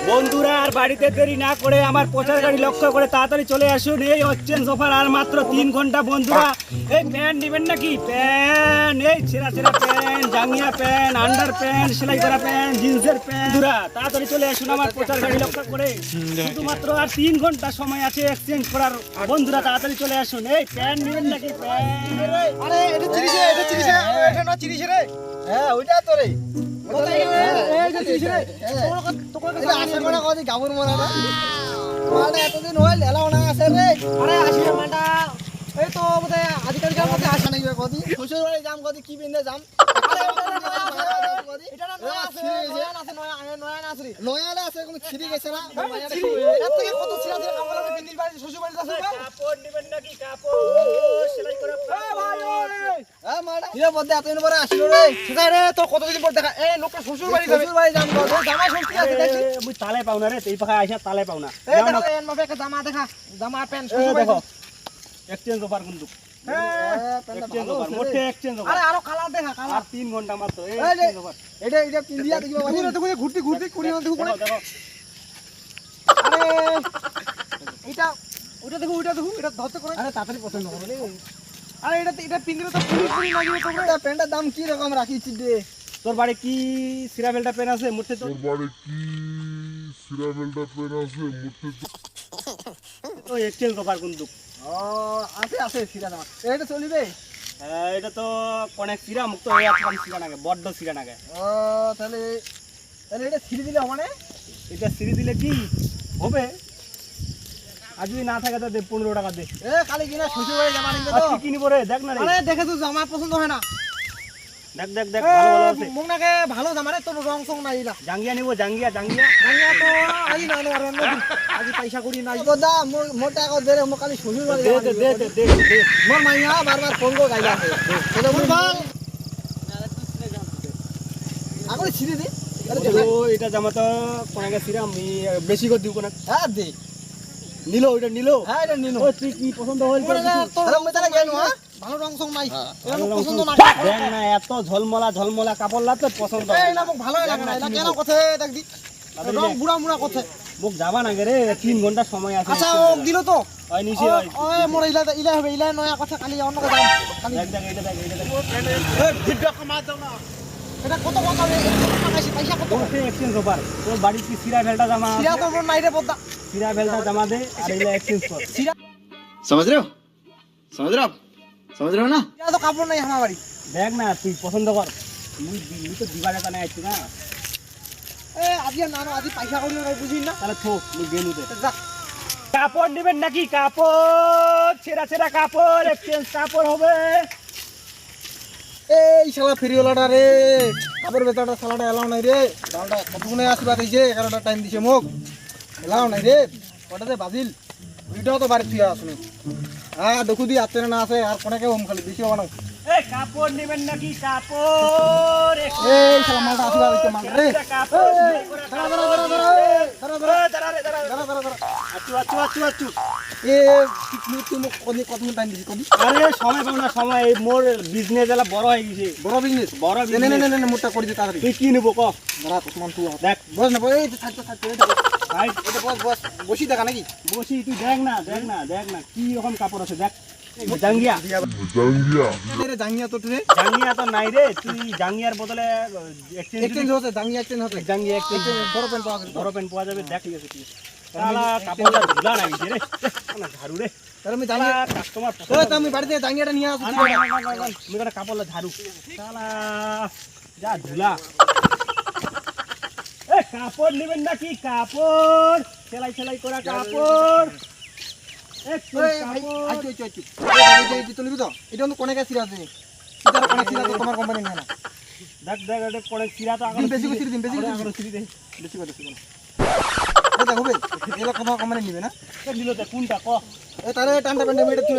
বন্ধুরা আর বাড়িতে দেরি না করে আমার প্রচার গাড়ি লক্ষ্য করে তাড়াতাড়ি চলে আসুন। এই এক্সচেঞ্জ অফার আর মাত্র 3 ঘন্টা। বন্ধুরা এই প্যান্ট নেবেন নাকি? প্যান্ট, এই ছেঁড়া ছেঁড়া প্যান্ট, জাঙ্গিয়া প্যান্ট, আন্ডার প্যান্ট, সেলাই করা প্যান্ট, জিন্সের প্যান্ট। বন্ধুরা তাড়াতাড়ি চলে আসুন আমার প্রচার গাড়ি লক্ষ্য করে। শুধুমাত্র আর 3 ঘন্টা সময় আছে এক্সচেঞ্জ করার। বন্ধুরা তাড়াতাড়ি চলে আসুন। এই প্যান্ট নেবেন নাকি? প্যান্ট, আরে এটা চিনিস এটা না চিনিস রে। হ্যাঁ ওইটা তো রে। এইটা চিনিস রে। এটা আশা করা কদি গাবুর মরা না। মানে এতদিন হইল এলাও না আছে রে। আরে আসি রে মাটা। এই তো বলে আজকালকার মধ্যে আসা নাই কদি। শ্বশুর বাড়ি যাম কদি কি বিন্দে যাম। আরে এটা না নয়া আছে নয়া আছে রে। নয়া আছে কোন ছিড়ি গেছে না। এত থেকে কত ছিড়া ছিড়া কাপড় লাগে বিন্দির বাড়ি শ্বশুর বাড়ি যাচ্ছে। কাপড় নেবেন নাকি? কাপড় সেলাই করা ভাই ওই হ্যাঁ মাটা হিরে বদ্দে এতদিন পরে আসিল রে। সেটাই রে তো কতদিন পর দেখা। এই লোকটা শ্বশুর বাড়ি যাবে। শ্বশুর বাড়ি যাম গো জামা ষষ্ঠী আছে দেখি। মুই তালে পাও না রে, এই পাখা আইসা তালে পাও না। এই দেখো এর মাপে একটা জামা দেখা। জামা প্যান্ট শ্বশুর বাড়ি দেখো এক্সচেঞ্জ অফার কিন্তু। হ্যাঁ প্যান্টটা এক্সচেঞ্জ ভালো অফার, আছে মোটে রে। এক্সচেঞ্জ আরে অফার। আরো কালার দেখা কালার। আর 3 ঘন্টা মাত্র এই এই যে এক্সচেঞ্জ অফার। এটা পিন্দিয়া দেখিবা বাবা। দেখো ঘুরতে ঘুরতে কুড়িয়ে দেখো কোন। দেখো দেখো আরে এটা ওটা দেখো এটা ধরতে করে। আরে তাড়াতাড়ি পছন্দ হবে রে। আরে এটা পিন্দিলে তো পুরি পুরি লাগিবে তো রে। প্যান্টের দাম কি রকম রাখিছি রে? তোর বাড়ি কি সিরাবেলটা পেন আছে? মুরতে তো বাড়ি কি সিরাবেলটা পেন আছে মুখে তো এক্সচেঞ্জ অফার কিন্তু। ও আছে আছে সিরা জামা। এটা চলিবে? হ্যাঁ এটা তো অনেক সিরা মুক্ত হয়ে আছে, সিরা নাগে বড্ড সিরা নাগে। ও তাহলে তাহলে এটা ছিড়ে দিলে মানে এটা সিরি দিলে কি হবে? আর যদি না থাকে তো 15 টাকা দে। এ কালি কিনা শ্বশুর বাড়ি জামা নিবে আর তো। কি কিনিব রে? দেখ না রে, আরে দেখে তো জামা পছন্দ হয় না। দেখ দেখ দেখ ভালো ভালো আছে। মুখ নাকে ভালো জামা রে তোর রং সং নাই না। জাঙ্গিয়া নিব, জাঙ্গিয়া জাঙ্গিয়া। জাঙ্গিয়া তো আজি না আর অন্য দিন আজি পয়সা করি নাই গোদা মোর টাকা দে রে মো কালি শ্বশুর বাড়ি দে জামা দে নিবে। দে দে দে। মোর মাইয়া বারবার ফোন করে গাইলা আছে এটা মোর বাল আগলে ছিড়ে দে। ও এটা জামা তো কোনাকে সিরা আমি বেশি করে দিব কোনা। হ্যাঁ দে নিলো ওইটা নিলো। হ্যাঁ এটা নিনো ও তুই কি পছন্দ হইল তোর? তোর রং মেটালে গেল হ্যাঁ ভালো রং সং নাই এর পছন্দ না। দেখ না এত ঝলমলা ঝলমলা কাপড় লাগতে পছন্দ এই না মোক ভালো লাগে না এটা কেন কথা দেখ দি রং বুড়া মুড়া কথা। মুখ যাবা না রে, 3 ঘন্টা সময় আছে। আচ্ছা ও দিল তো ওই নিচে ওই ওই মোর ইলা হবে ইলা নয়া কথা কালি অন্য কথা কালি দেখ দেখ এটা দেখ এটা দেখ। এই ভিডিও কমা দাও না। এটা কত টাকা হবে? পয়সা কত? ওতে এক্সচেঞ্জ অফার। তোর বাড়ি কি সিরা ভেলটা জামা আছে? সিরা তো মোর নাই রে পদ্দা। সিরা ভেলটা জামা দে আর এগুলা এক্সচেঞ্জ কর। সিরা समझ रहे हो समझ रहे हो आप समझ रहे हो ना সিরা তো কাপড় নাই আমার বাড়ি। দেখ না তুই পছন্দ কর। মুই তো দিবারে কানে আইছি না। এ আজি না না আজি পয়সা করি নাই বুঝিস না। তাহলে থো মুই গেনু দে। যা কাপড় নেবেন নাকি? কাপড় ছেঁড়া ছেঁড়া কাপড় এক্সচেঞ্জ কাপড় হবে। এই শালা ফেরিওয়ালাটা রে কাপড় বেচাটা শালাটা এলাও নাই রে। ডালটা কতক্ষণে আসবা দিছে 11টা টাইম দিছে মোক এলাও নাই রে। কটাতে বাজিল ভিডিও তো বাড়ি তুই আসুন। হ্যাঁ দেখু দি আছে না আছে আর কোনাকে হোম খালি বেশি বানাও। এই কাপড় নেবেন নাকি? কাপড় এই শালা মালটা আসবা দিতে মাল রে। কাপড় দাঁড়া দাঁড়া দাঁড়া দাঁড়া দাঁড়া দাঁড়া দাঁড়া দাঁড়া দাঁড়া আচু আচু আচু আচু। এ তুই মোক কতক্ষণ টাইম দিছিস কদি আরে সময় পাও না সময়। এই মোর বিজনেস এলা বড় হয়ে গেছে। বড় বিজনেস বড় নে নে নে নে মোটা করে দে তাড়াতাড়ি। তুই কি নিব ক? দাঁড়া তোমান তুই দেখ বস না এই থাকতে থাকতে ভাই এটা বস বস বসি দেখা নাকি বসি তুই দেখ না দেখ না দেখ না কি রকম কাপড় আছে দেখ। জাঙ্গিয়া জাঙ্গিয়া রে জাঙ্গিয়া তো রে জাঙ্গিয়া তো নাই রে। তুই জাঙ্গিয়ার বদলে এক্সচেঞ্জ এক্সচেঞ্জ হচ্ছে জাঙ্গিয়া এক্সচেঞ্জ হচ্ছে জাঙ্গিয়া এক্সচেঞ্জ বড় পেন পাওয়া বড় পেন পাওয়া যাবে। দেখ ঠিক আছে ঠিক আছে। শালা কাপড়টা ধুলা না গেছে রে। না ঝাড়ু রে। তাহলে আমি শালা জাঙ্গিয়া কাস্টমার ওই তো আমি বাড়িতে জাঙ্গিয়াটা নিয়ে আসছি। আমি একটা কাপড় ঝাড়ু। শালা যা ধুলা। এ কাপড় নেবেন নাকি? কাপড় সেলাই সেলাই করা কাপড়। ওই ভাই আইতো আইতো আইতো এই তো নিবি তো এটা অন্য কোনে গেছিস আছে এটা কোনে ছিল তো তোমার কোম্পানি নিয়ে না দেখ দেখ এটা পরে চিরা তো দিন বেশি করে দিন বেশি করে আগে চিরি দে। বেশি করে এটা হবে এলা তোমার কোম্পানি নিবে না দিল তে কোনটা ক? এ তারে টানটা পেন্ডে মেটা তুই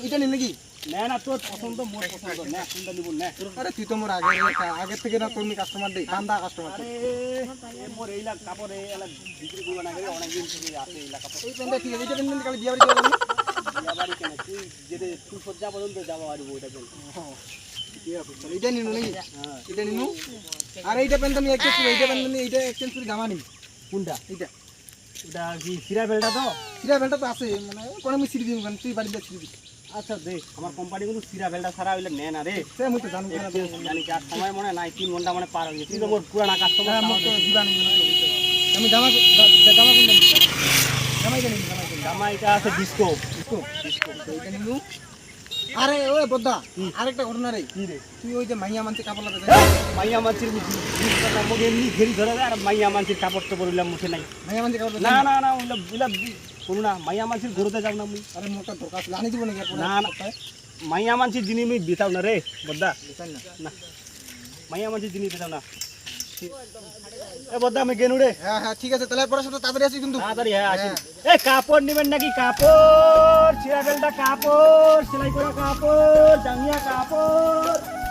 এটা নিন নাকি না না তোর পছন্দ মোর পছন্দ না কোনটা নিব না। আরে তুই তো মোর আগে থেকে না তুমি কাস্টমার দেই বান্দা কাস্টমার আরে এ মোর এইলা কাপড় এলা বিক্রি করব না করে অনেক দিন থেকে আছে এইলা কাপড়। এই পেন্ডে ঠিক আছে এটা পেন্ডে কাল বিয়া বাড়ি যাবে না বিয়া বাড়ি কেন তুই যেতে তুই সজ্জা পর্যন্ত যাওয়া পারবো ওইটা কেন? এটা নিনু নাকি হ্যাঁ এটা নিনু আর এইটা পেন তুমি এক্সচেঞ্জ করে এইটা পেন তুমি এইটা এক্সচেঞ্জ করে জামা নিবি কোনটা এইটা ওটা কি সিরা বেলটা তো সিরা বেলটা তো আছে মানে কোন আমি সিরি দিম কেন তুই বাড়িতে সিরি দিবি আচ্ছা দেখ আমার কোম্পানি কিন্তু সিরা বেলটা ছাড়া হইলে নেয় না রে সে আমি তো জানি না জানি কি আর সময় মনে নাই 3 ঘন্টা মানে পার হয়ে গেছে তুই তো মোর পুরানা কাস্টমার আমি তো দিবা নি আমি জামা জামা কোনটা নিব জামাই জানি জামাই কোনটা জামাইটা আছে ডিস্কো এইটা নিমু আরে ওই বদ্দা আরেকটা ঘটনা রে কি রে তুই ওই যে মাইয়া মানতে কাপড় লাগাতে মাইয়া মাছির মুখে এমনি ঘেরি ধরে দেয় আর মাইয়া মাছির কাপড় তো বললাম মুখে নাই মাইয়া মানতে কাপড় না না না ওইলা কোনো না মাইয়া মাছির ঘুরতে যাও না মুই আরে মোটা দরকার আছে আনি দিব নাকি আর না না মাইয়া মাছির জিনিস মুই বিতাও না রে বদ্দা বুঝছেন না না মাইয়া মাছির জিনিস বিতাও না এ বদ্দা আমি গেনু রে হ্যাঁ হ্যাঁ ঠিক আছে তাহলে পরে সাথে তাড়াতাড়ি আসি কিন্তু তাড়াতাড়ি হ্যাঁ আসি এই কাপড় নেবেন নাকি কাপড় ছিঁড়া বেলটা কাপড় সেলাই করা কাপড় জাঙ্গিয়া কাপড়